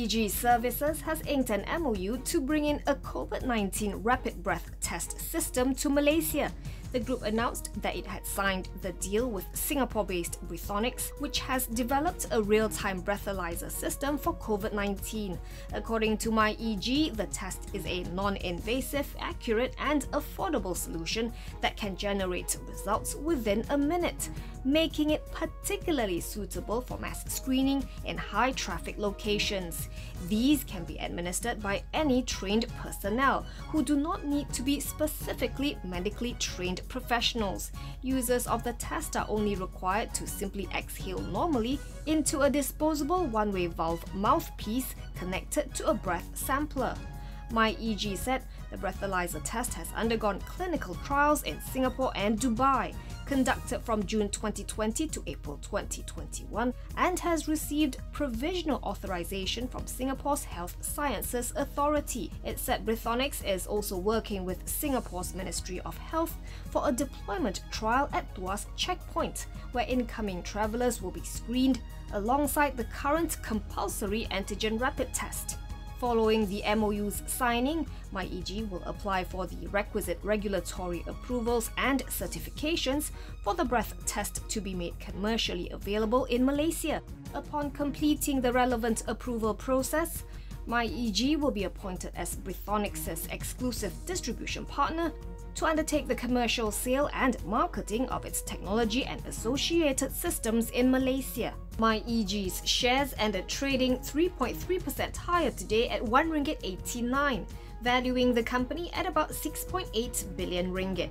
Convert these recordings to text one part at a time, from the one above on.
MyEG Services has inked an MoU to bring in a COVID-19 rapid breath test system to Malaysia. The group announced that it had signed the deal with Singapore-based Breathonix, which has developed a real-time breathalyser system for COVID-19. According to MyEG, the test is a non-invasive, accurate and affordable solution that can generate results within a minute, making it particularly suitable for mass screening in high-traffic locations. These can be administered by any trained personnel who do not need to be specifically medically trained professionals. Users of the test are only required to simply exhale normally into a disposable one-way valve mouthpiece connected to a breath sampler. MyEG said the breathalyser test has undergone clinical trials in Singapore and Dubai, conducted from June 2020 to April 2021, and has received provisional authorization from Singapore's Health Sciences Authority. It said Breathonix is also working with Singapore's Ministry of Health for a deployment trial at Tuas checkpoint, where incoming travellers will be screened alongside the current compulsory antigen rapid test. Following the MoU's signing, MyEG will apply for the requisite regulatory approvals and certifications for the breath test to be made commercially available in Malaysia. Upon completing the relevant approval process, MyEG will be appointed as Breathonix's exclusive distribution partner to undertake the commercial sale and marketing of its technology and associated systems in Malaysia. MyEG's shares ended trading 3.3% higher today at RM1.89, valuing the company at about 6.8 billion ringgit.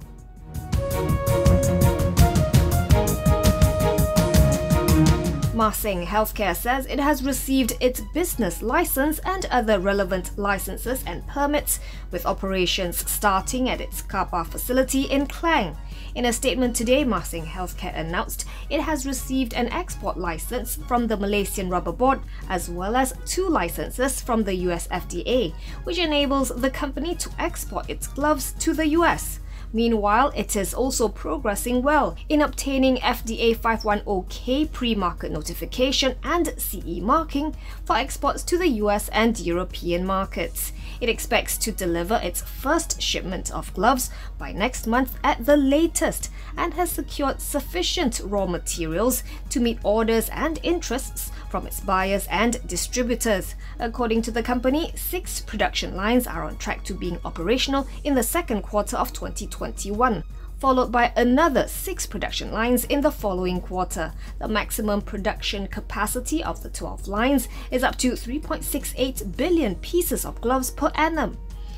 Masing Healthcare says it has received its business license and other relevant licenses and permits, with operations starting at its Sabah facility in Klang. In a statement today, Masing Healthcare announced it has received an export license from the Malaysian Rubber Board, as well as 2 licenses from the US FDA, which enables the company to export its gloves to the US. Meanwhile, it is also progressing well in obtaining FDA 510K pre-market notification and CE marking for exports to the US and European markets. It expects to deliver its first shipment of gloves by next month at the latest, and has secured sufficient raw materials to meet orders and interests from its buyers and distributors. According to the company, 6 production lines are on track to being operational in the second quarter of 2021, followed by another 6 production lines in the following quarter. The maximum production capacity of the 12 lines is up to 3.68 billion pieces of gloves per annum.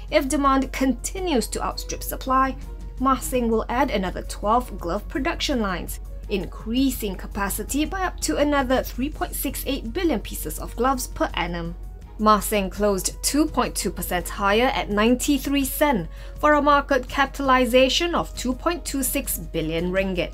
If demand continues to outstrip supply, Masing will add another 12 glove production lines, increasing capacity by up to another 3.68 billion pieces of gloves per annum. Masing closed 2.2% higher at 93 sen for a market capitalization of 2.26 billion ringgit.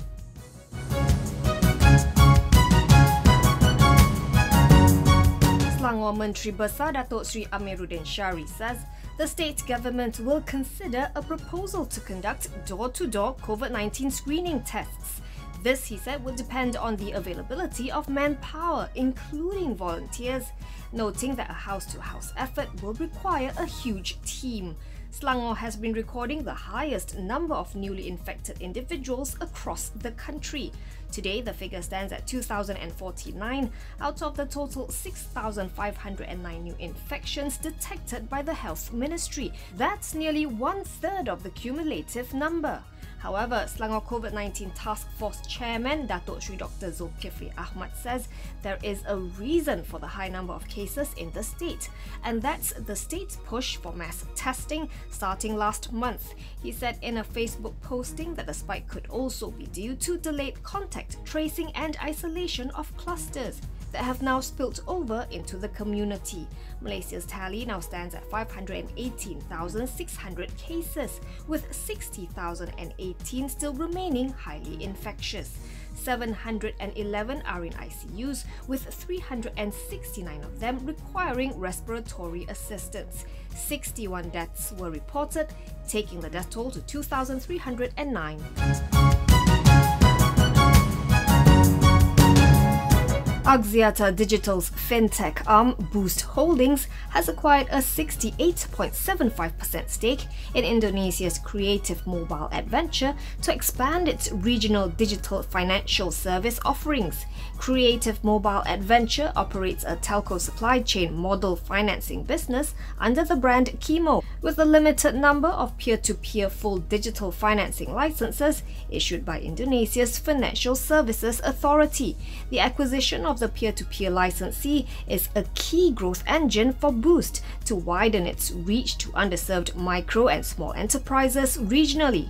Selangor Menteri Besar Datuk Sri Amiruddin Syari says the state government will consider a proposal to conduct door-to-door COVID-19 screening tests. This, he said, would depend on the availability of manpower, including volunteers, noting that a house-to-house effort will require a huge team. Selangor has been recording the highest number of newly infected individuals across the country. Today, the figure stands at 2,049 out of the total 6,509 new infections detected by the Health Ministry. That's nearly 1/3 of the cumulative number. However, Selangor COVID-19 Task Force Chairman Datuk Sri Dr. Zulkifli Ahmad says there is a reason for the high number of cases in the state, and that's the state's push for mass testing starting last month. He said in a Facebook posting that the spike could also be due to delayed contact tracing and isolation of clusters that have now spilt over into the community. Malaysia's tally now stands at 518,600 cases, with 60,018 still remaining highly infectious. 711 are in ICUs, with 369 of them requiring respiratory assistance. 61 deaths were reported, taking the death toll to 2,309. Axiata Digital's fintech arm Boost Holdings has acquired a 68.75% stake in Indonesia's creative mobile adventure to expand its regional digital financial service offerings. Creative Mobile Adventure operates a telco supply chain model financing business under the brand Kimo, with a limited number of peer-to-peer full digital financing licenses issued by Indonesia's Financial Services Authority. The acquisition of the peer-to-peer licensee is a key growth engine for Boost to widen its reach to underserved micro and small enterprises regionally.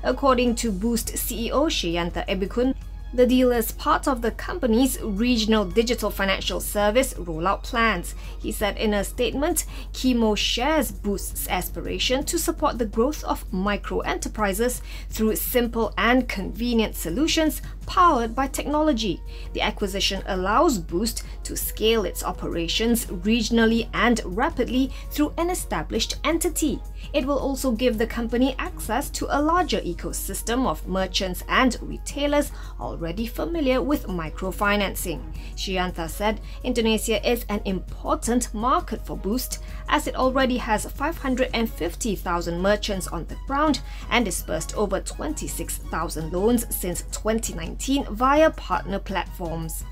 According to Boost CEO Sheyantha Ebikun, the deal is part of the company's regional digital financial service rollout plans. He said in a statement, Kimo shares Boost's aspiration to support the growth of micro enterprises through simple and convenient solutions powered by technology. The acquisition allows Boost to scale its operations regionally and rapidly through an established entity. It will also give the company access to a larger ecosystem of merchants and retailers already familiar with microfinancing. Sheyantha said Indonesia is an important market for Boost, as it already has 550,000 merchants on the ground and disbursed over 26,000 loans since 2019 via partner platforms.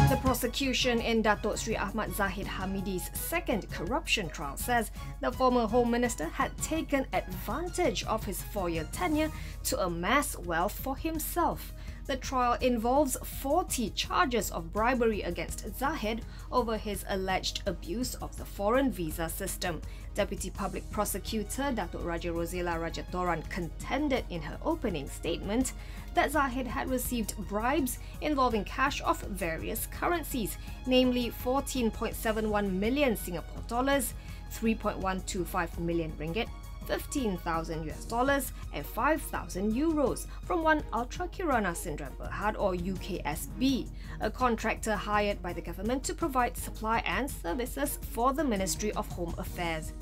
The prosecution in Datuk Sri Ahmad Zahid Hamidi's second corruption trial says the former Home Minister had taken advantage of his 4-year tenure to amass wealth for himself. The trial involves 40 charges of bribery against Zahid over his alleged abuse of the foreign visa system. Deputy Public Prosecutor Datuk Raja Rosela Rajatoran contended in her opening statement that Zahid had received bribes involving cash of various currencies, namely 14.71 million Singapore dollars, 3.125 million ringgit, 15,000 US dollars and 5,000 euros from one Ultra Kirana Sindra Berhad or UKSB, a contractor hired by the government to provide supply and services for the Ministry of Home Affairs.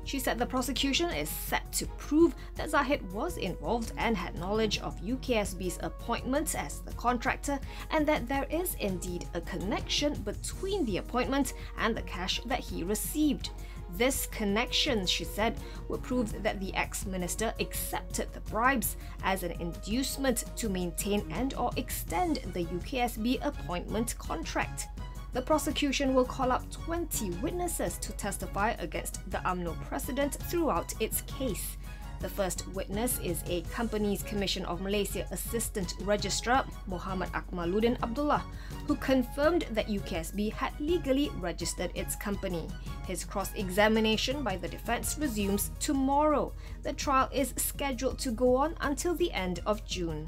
She said the prosecution is set to prove that Zahid was involved and had knowledge of UKSB's appointment as the contractor, and that there is indeed a connection between the appointment and the cash that he received. This connection, she said, would prove that the ex-minister accepted the bribes as an inducement to maintain and/or extend the UKSB appointment contract. The prosecution will call up 20 witnesses to testify against the UMNO president throughout its case. The first witness is a Companies Commission of Malaysia Assistant Registrar Muhammad Akmaluddin Abdullah, who confirmed that UKSB had legally registered its company. His cross-examination by the defence resumes tomorrow. The trial is scheduled to go on until the end of June.